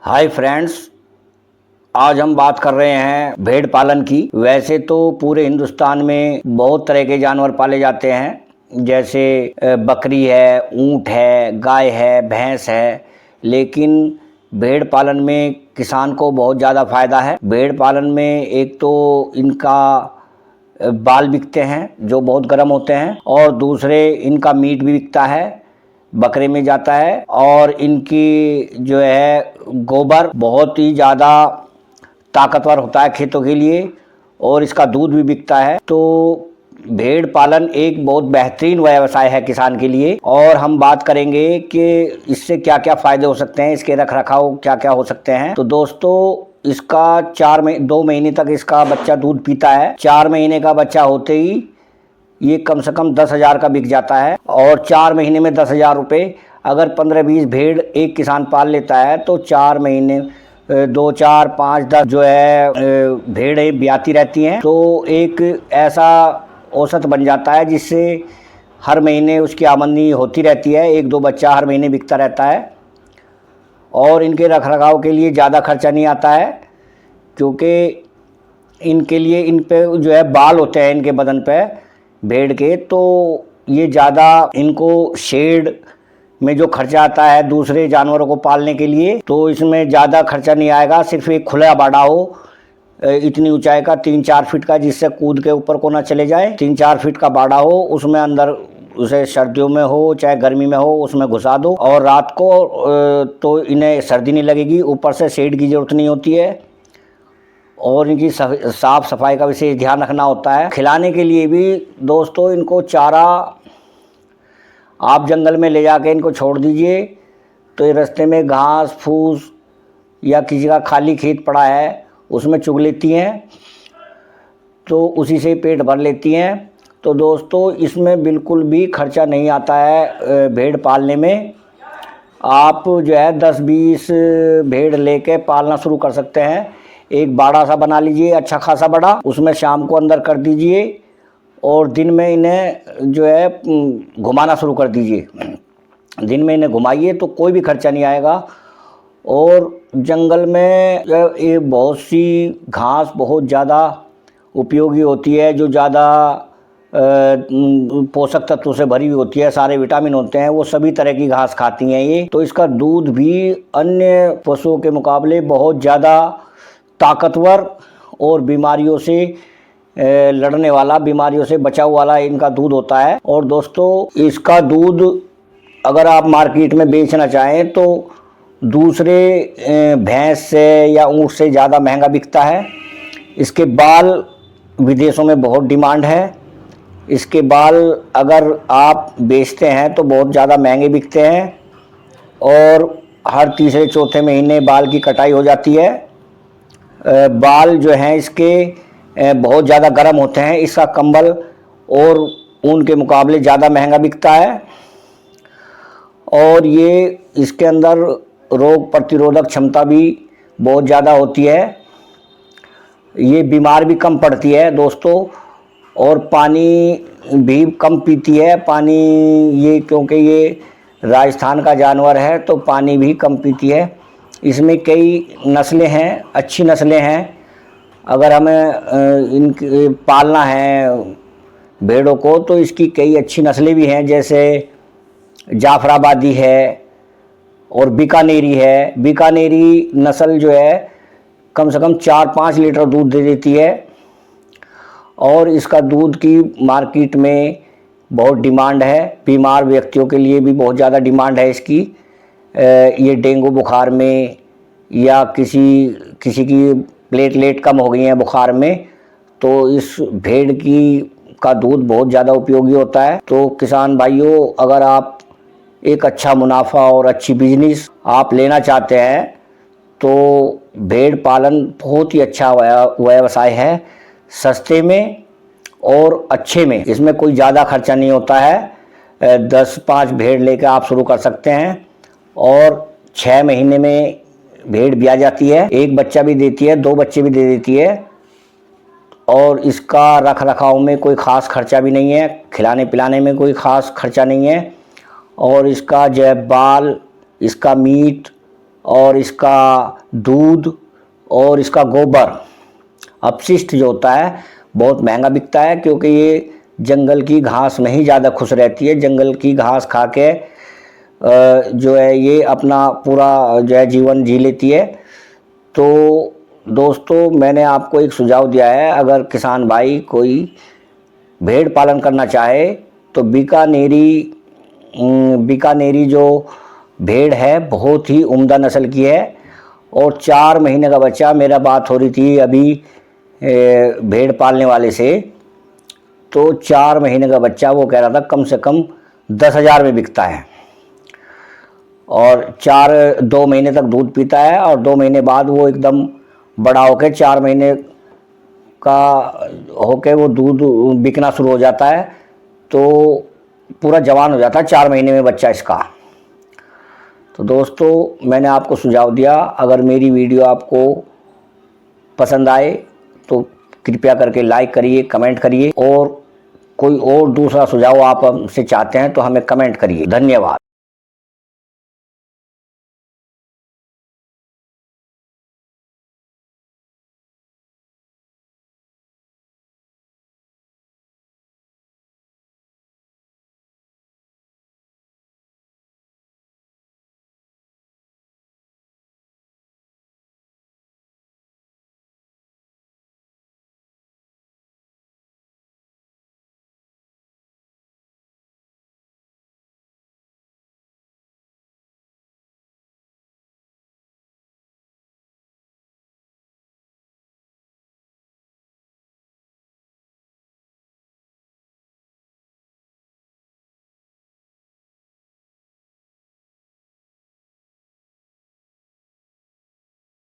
Hi friends, आज हम बात कर रहे हैं भेड़ पालन की। वैसे तो पूरे हिंदुस्तान में बहुत तरह के जानवर पाले जाते हैं, जैसे बकरी है, ऊंट है, गाय है, भैंस है। लेकिन भेड़ पालन में किसान को बहुत ज़्यादा फ़ायदा है। भेड़ पालन में एक तो इनका बाल बिकते हैं जो बहुत गर्म होते हैं, और दूसरे इनका मीट भी बिकता है, बकरे में जाता है। और इनकी जो है गोबर बहुत ही ज़्यादा ताकतवर होता है खेतों के लिए, और इसका दूध भी बिकता है। तो भेड़ पालन एक बहुत बेहतरीन व्यवसाय है किसान के लिए। और हम बात करेंगे कि इससे क्या क्या फ़ायदे हो सकते हैं, इसके रख रखाव क्या क्या हो सकते हैं। तो दोस्तों, इसका 2 महीने तक इसका बच्चा दूध पीता है। 4 महीने का बच्चा होते ही ये कम से कम 10,000 का बिक जाता है। और 4 महीने में 10,000 रुपये, अगर 15-20 भेड़ एक किसान पाल लेता है तो 4 महीने 2, 4, 5, 10 जो है भेड़ें ब्याती रहती हैं। तो एक ऐसा औसत बन जाता है जिससे हर महीने उसकी आमदनी होती रहती है। 1-2 बच्चा हर महीने बिकता रहता है। और इनके रख रखाव के लिए ज़्यादा खर्चा नहीं आता है, क्योंकि इनके लिए इन पे जो है बाल होते हैं इनके बदन पे भेड़ के, तो ये ज़्यादा इनको शेड में जो खर्चा आता है दूसरे जानवरों को पालने के लिए, तो इसमें ज़्यादा खर्चा नहीं आएगा। सिर्फ एक खुला बाड़ा हो इतनी ऊंचाई का, 3-4 फीट का, जिससे कूद के ऊपर को ना चले जाए। 3-4 फीट का बाड़ा हो, उसमें अंदर उसे सर्दियों में हो चाहे गर्मी में हो उसमें घुसा दो। और रात को तो इन्हें सर्दी नहीं लगेगी, ऊपर से शेड की ज़रूरत नहीं होती है। और इनकी साफ़ सफाई का विशेष ध्यान रखना होता है। खिलाने के लिए भी दोस्तों, इनको चारा आप जंगल में ले जाके इनको छोड़ दीजिए, तो ये रास्ते में घास फूस या किसी का खाली खेत पड़ा है उसमें चुग लेती हैं, तो उसी से पेट भर लेती हैं। तो दोस्तों, इसमें बिल्कुल भी खर्चा नहीं आता है भेड़ पालने में। आप जो है 10-20 भेड़ लेके पालना शुरू कर सकते हैं। एक बाड़ा सा बना लीजिए अच्छा खासा बड़ा, उसमें शाम को अंदर कर दीजिए, और दिन में इन्हें जो है घुमाना शुरू कर दीजिए। दिन में इन्हें घुमाइए तो कोई भी खर्चा नहीं आएगा। और जंगल में ये बहुत सी घास बहुत ज़्यादा उपयोगी होती है, जो ज़्यादा पोषक तत्वों से भरी हुई होती है, सारे विटामिन होते हैं, वो सभी तरह की घास खाती हैं ये। तो इसका दूध भी अन्य पशुओं के मुकाबले बहुत ज़्यादा ताकतवर और बीमारियों से लड़ने वाला, बीमारियों से बचाव वाला इनका दूध होता है। और दोस्तों, इसका दूध अगर आप मार्केट में बेचना चाहें तो दूसरे भैंस से या ऊँट से ज़्यादा महंगा बिकता है। इसके बाल विदेशों में बहुत डिमांड है। इसके बाल अगर आप बेचते हैं तो बहुत ज़्यादा महंगे बिकते हैं, और हर तीसरे चौथे महीने बाल की कटाई हो जाती है। बाल जो हैं इसके बहुत ज़्यादा गर्म होते हैं। इसका कंबल और ऊन के मुकाबले ज़्यादा महंगा बिकता है। और ये इसके अंदर रोग प्रतिरोधक क्षमता भी बहुत ज़्यादा होती है। ये बीमार भी कम पड़ती है दोस्तों, और पानी भी कम पीती है। पानी ये, क्योंकि ये राजस्थान का जानवर है तो पानी भी कम पीती है। इसमें कई नस्लें हैं, अच्छी नस्लें हैं। अगर हमें इनके पालना है भेड़ों को तो इसकी कई अच्छी नस्लें भी हैं, जैसे जाफराबादी है और बीकानेरी है। बीकानेरी नस्ल जो है कम से कम 4-5 लीटर दूध दे देती है, और इसका दूध की मार्केट में बहुत डिमांड है। बीमार व्यक्तियों के लिए भी बहुत ज़्यादा डिमांड है इसकी। ये डेंगू बुखार में या किसी की प्लेटलेट कम हो गई हैं बुखार में, तो इस भेड़ का दूध बहुत ज़्यादा उपयोगी होता है। तो किसान भाइयों, अगर आप एक अच्छा मुनाफा और अच्छी बिजनेस आप लेना चाहते हैं तो भेड़ पालन बहुत ही अच्छा व्यवसाय है, सस्ते में और अच्छे में। इसमें कोई ज़्यादा खर्चा नहीं होता है। 10-5 भेड़ लेकर आप शुरू कर सकते हैं, और 6 महीने में भेड़ ब्याह जाती है। एक बच्चा भी देती है, 2 बच्चे भी दे देती है। और इसका रख रखाव में कोई ख़ास खर्चा भी नहीं है, खिलाने पिलाने में कोई ख़ास खर्चा नहीं है। और इसका जो है बाल, इसका मीट और इसका दूध और इसका गोबर अपशिष्ट जो होता है बहुत महंगा बिकता है, क्योंकि ये जंगल की घास में ही ज़्यादा खुश रहती है। जंगल की घास खा के जो है ये अपना पूरा जो है जीवन जी लेती है। तो दोस्तों, मैंने आपको एक सुझाव दिया है, अगर किसान भाई कोई भेड़ पालन करना चाहे तो बीकानेरी जो भेड़ है बहुत ही उम्दा नस्ल की है। और 4 महीने का बच्चा, मेरा बात हो रही थी अभी भेड़ पालने वाले से, तो 4 महीने का बच्चा वो कह रहा था कम से कम 10,000 में बिकता है। और 2 महीने तक दूध पीता है और 2 महीने बाद वो एकदम बड़ा होके 4 महीने का होके वो दूध बिकना शुरू हो जाता है, तो पूरा जवान हो जाता है 4 महीने में बच्चा इसका। तो दोस्तों, मैंने आपको सुझाव दिया, अगर मेरी वीडियो आपको पसंद आए तो कृपया करके लाइक करिए, कमेंट करिए, और कोई और दूसरा सुझाव आप हमसे चाहते हैं तो हमें कमेंट करिए। धन्यवाद।